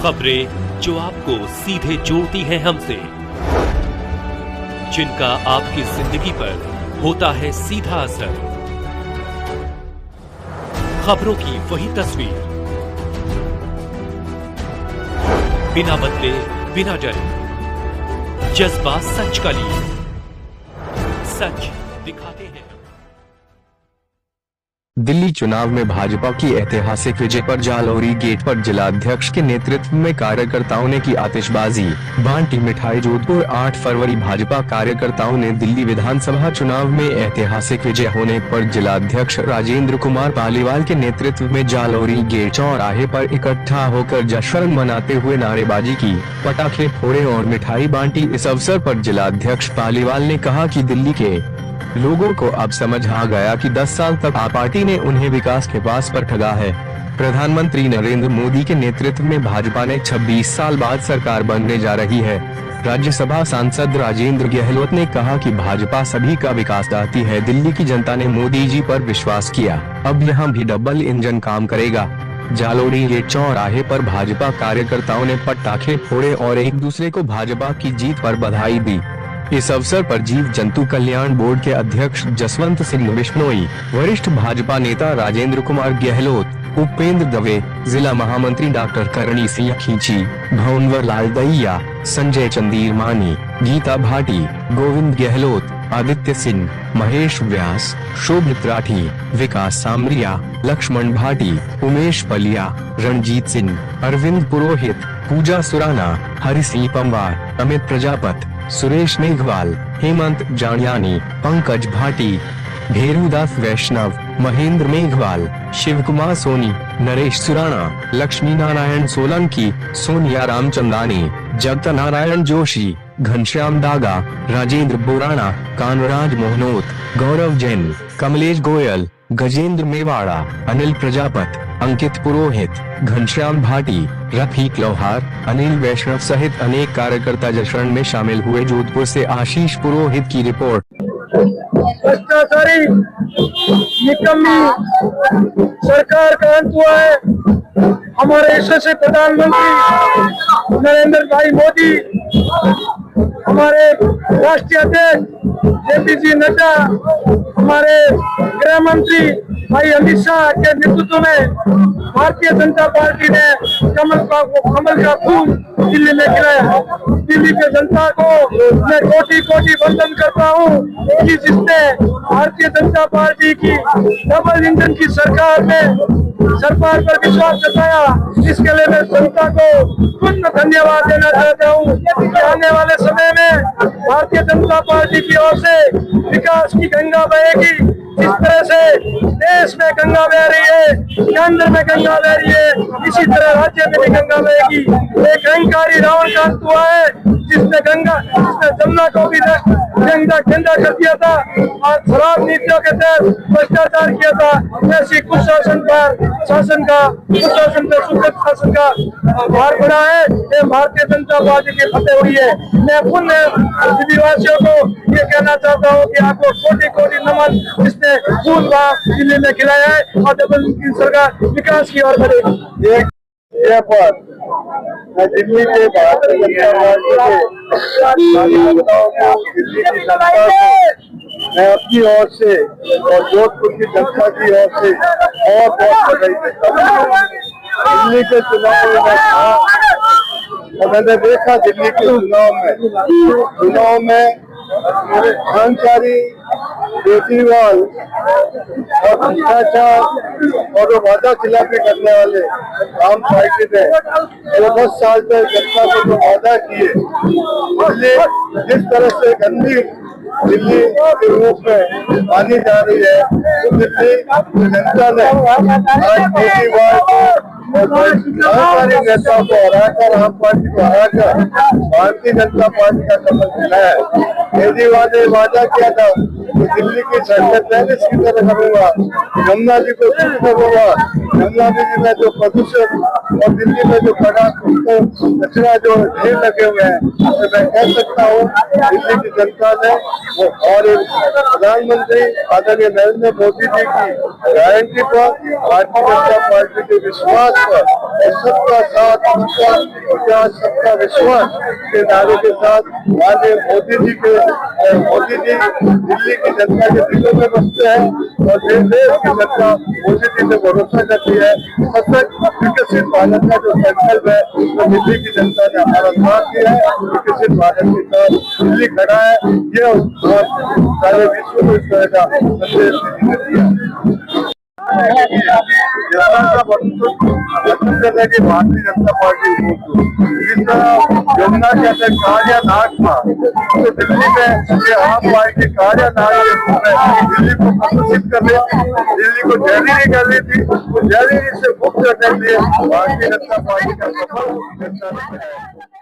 खबरें जो आपको सीधे जोड़ती हैं हमसे, जिनका आपकी जिंदगी पर होता है सीधा असर। खबरों की वही तस्वीर, बिना बदले बिना डरे, जज्बा सच का लिए, सच दिखाते हैं। दिल्ली चुनाव में भाजपा की ऐतिहासिक विजय पर जालौरी गेट पर जिलाध्यक्ष के नेतृत्व में कार्यकर्ताओं ने की आतिशबाजी, बांटी मिठाई। जोधपुर 8 फरवरी भाजपा कार्यकर्ताओं ने दिल्ली विधानसभा चुनाव में ऐतिहासिक विजय होने पर जिलाध्यक्ष राजेंद्र कुमार पालीवाल के नेतृत्व में जालौरी गेट चौराहे पर इकट्ठा होकर जश्न मनाते हुए नारेबाजी की, पटाखे फोड़े और मिठाई बांटी। इस अवसर पर जिलाध्यक्ष पालीवाल ने कहा कि दिल्ली के लोगों को अब समझ आ गया कि 10 साल तक आप पार्टी ने उन्हें विकास के पास पर ठगा है। प्रधानमंत्री नरेंद्र मोदी के नेतृत्व में भाजपा ने 26 साल बाद सरकार बनने जा रही है। राज्यसभा सांसद राजेंद्र गहलोत ने कहा कि भाजपा सभी का विकास चाहती है। दिल्ली की जनता ने मोदी जी पर विश्वास किया, अब यहाँ भी डबल इंजन काम करेगा। जालौरी गेट चौराहे पर भाजपा कार्यकर्ताओं ने पटाखे फोड़े और एक दूसरे को भाजपा की जीत पर बधाई दी। इस अवसर पर जीव जंतु कल्याण बोर्ड के अध्यक्ष जसवंत सिंह बिश्नोई, वरिष्ठ भाजपा नेता राजेंद्र कुमार गहलोत, उपेंद्र दवे, जिला महामंत्री डॉक्टर करणी सिंह खींची, भवनवर लाल दहिया, संजय चंदीर मानी, गीता भाटी, गोविंद गहलोत, आदित्य सिंह, महेश व्यास, शोभित राठी, विकास सामरिया, लक्ष्मण भाटी, उमेश पलिया, रणजीत सिंह, अरविंद पुरोहित, पूजा सुराना, हरि सिंह पंवार, अमित प्रजापत, सुरेश मेघवाल, हेमंत जानियानी, पंकज भाटी, भेरूदास वैष्णव, महेंद्र मेघवाल, शिव कुमार सोनी, नरेश सुराना, लक्ष्मी नारायण सोलंकी, सोनिया रामचंदानी, जगत नारायण जोशी, घनश्याम दागा, राजेंद्र बोराना, कानराज मोहनोत, गौरव जैन, कमलेश गोयल, गजेंद्र मेवाड़ा, अनिल प्रजापत, अंकित पुरोहित, घनश्याम भाटी, रफीक लोहार, अनिल वैष्णव सहित अनेक कार्यकर्ता जश्न में शामिल हुए। जोधपुर से आशीष पुरोहित की रिपोर्ट। भ्रष्टाचारी निकम्मी सरकार का अंत हुआ है। हमारे यशस्वी प्रधानमंत्री नरेंद्र भाई मोदी, हमारे राष्ट्रीय अध्यक्ष जेपी जी नड्डा, हमारे गृह मंत्री भाई अमित शाह के नेतृत्व में भारतीय जनता पार्टी ने कमल का फूल दिल्ली में खिलाया। दिल्ली की जनता को मैं कोटि कोटि वंदन करता हूँ कि जिसने भारतीय जनता पार्टी की डबल इंजन की सरकार पर विश्वास जताया। इसके लिए मैं जनता को पूर्ण धन्यवाद देना चाहता हूँ कि आने वाले समय में भारतीय जनता पार्टी की ओर से विकास की गंगा बहेगी। इस तरह से देश में गंगा बह रही है, केंद्र में गंगा बह रही है, इसी तरह राज्य में भी गंगा बहेगी। एक अहंकारी रावण का अंत हुआ है जिसने जमुना को भी गंगा कर दिया था और शराब नीतियों के तहत भ्रष्टाचार किया था। ऐसी कुशासन पे सुखद शासन का भार पड़ा है। ये भारतीय जनता पार्टी की फतेह हुई है। मैं पुण्य दिल्लीवासियों को ये कहना चाहता हूँ कि आपको कोटि कोटि नमन, जिसने फूल दिल्ली में खिलाया है और डबल की सरकार विकास की ओर बढ़ेगी। मैं दिल्ली के भारतीय जनता पार्टी के दिल्ली की जनता को मैं अपनी ओर से और जोधपुर की जनता की ओर से बहुत बधाई देता हूँ। दिल्ली के चुनाव में मैं था और मैंने देखा दिल्ली के चुनाव में अहंकारी, बेटीवाल और भ्रष्टाचार और वादा खिलाफी करने वाले आम पार्टी ने 10 साल तक जनता को जो वादा किए, इसलिए जिस तरह से गंदी दिल्ली के रूप में मानी जा रही है, तो दिल्ली जनता ने आज केजरीवाल और सरकारी नेताओं को हराकर, आम पार्टी को हराकर भारतीय जनता पार्टी का कमल खिलाया है। केजरीवाल ने वादा किया था कि दिल्ली की सड़कें पहले की तरह करूंगा, यमुना जी को शुद्ध करूंगा, यमुना जी में जो प्रदूषण और दिल्ली में जो कचरा जो ढेर लगे हुए हैं, तो मैं कह सकता हूँ दिल्ली की जनता ने और प्रधानमंत्री आदरणीय नरेंद्र मोदी जी की गारंटी पर भारतीय जनता पार्टी के विश्वास पर सबका साथ सबका विकास सबका विश्वास के नारे के साथ माननीय मोदी जी दिल्ली की जनता के दिलों में बसते हैं और देश की जनता मोदी जी से भरोसा करती है। सतत विकसित भारत का जो संकल्प है तो दिल्ली की जनता ने हमारा साथ दिया है। विकसित भारत के साथ दिल्ली खड़ा है, ये सारे विश्व को इस तरह का संदेश दिया। जनता का गठन करने की भारतीय जनता पार्टी जिस तरह यमुना के अंदर कालिया नाग था तो दिल्ली में ये आम पार्टी कालिया नाग के रूप में दिल्ली को प्रदर्शित कर रही, दिल्ली को जहरीली कर रही थी, तो जहरीली से मुक्त करने के लिए भारतीय जनता पार्टी का सफल जनता